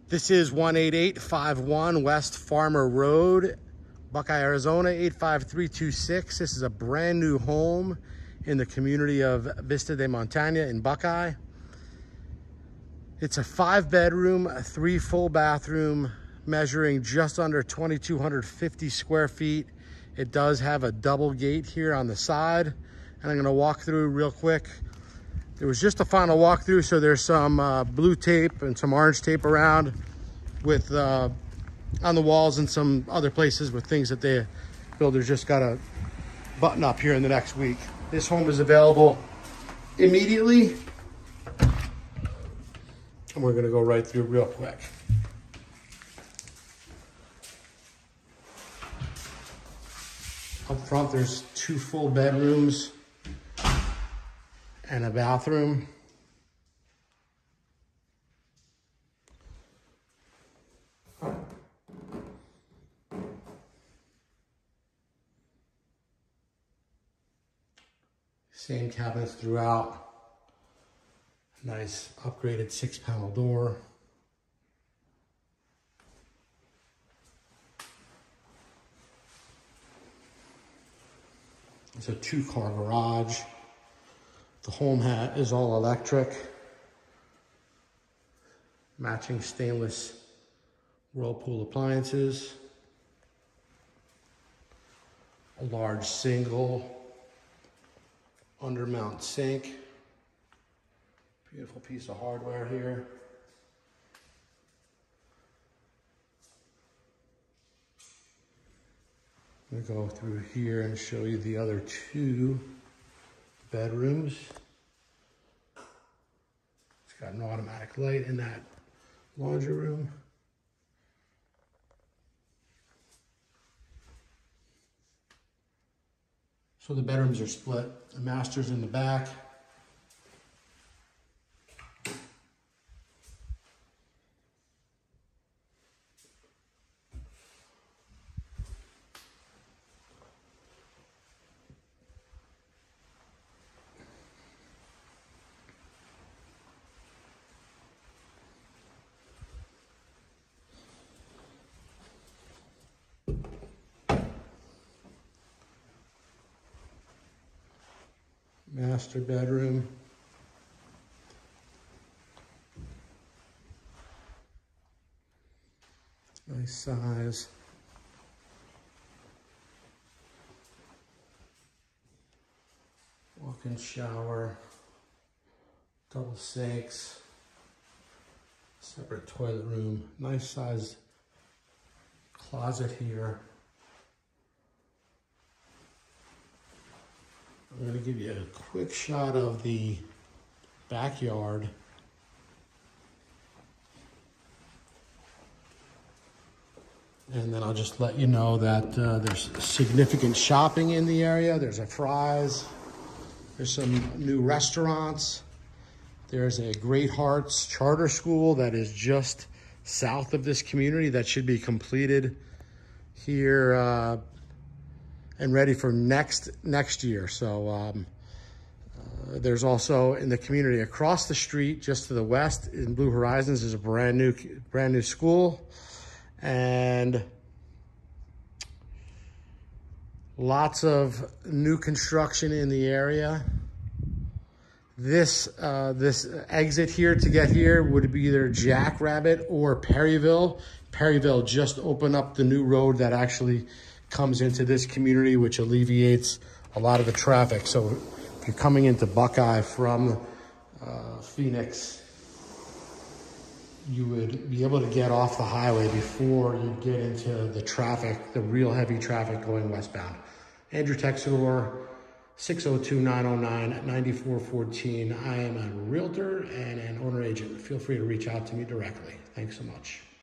This is 18851 West Farmer Road, Buckeye, Arizona, 85326. This is a brand new home in the community of Vista de Montaña in Buckeye. It's a 5-bedroom, 3 full bathroom, measuring just under 2,250 square feet. It does have a double gate here on the side, and I'm gonna walk through real quick. There was just a final walkthrough, so there's some blue tape and some orange tape around with on the walls and some other places with things that the builders just got to button up here in the next week. This home is available immediately, and we're going to go right through real quick. Up front, there's 2 full bedrooms and a bathroom. Same cabinets throughout. Nice upgraded 6-panel door. It's a 2-car garage. The home is all electric, matching stainless Whirlpool appliances, a large single undermount sink, beautiful piece of hardware here. I'm gonna go through here and show you the other 2 bedrooms. It's got an automatic light in that laundry room. So the bedrooms are split. The master's in the back. Master bedroom. Nice size. Walk-in shower, double sinks, separate toilet room, nice size closet here. I'm going to give you a quick shot of the backyard. And then I'll just let you know that there's significant shopping in the area. There's a Fry's. There's some new restaurants. There's a Great Hearts Charter School that is just south of this community that should be completed here and ready for next year. So there's also in the community across the street, just to the west in Blue Horizons, is a brand new school, and lots of new construction in the area. This exit here to get here would be either Jackrabbit or Perryville. Perryville just opened up the new road that actually comes into this community, which alleviates a lot of the traffic. So if you're coming into Buckeye from Phoenix, you would be able to get off the highway before you get into the traffic, the real heavy traffic going westbound. Andrew Texidor, 602-909-9414. I am a realtor and an owner agent. Feel free to reach out to me directly. Thanks so much.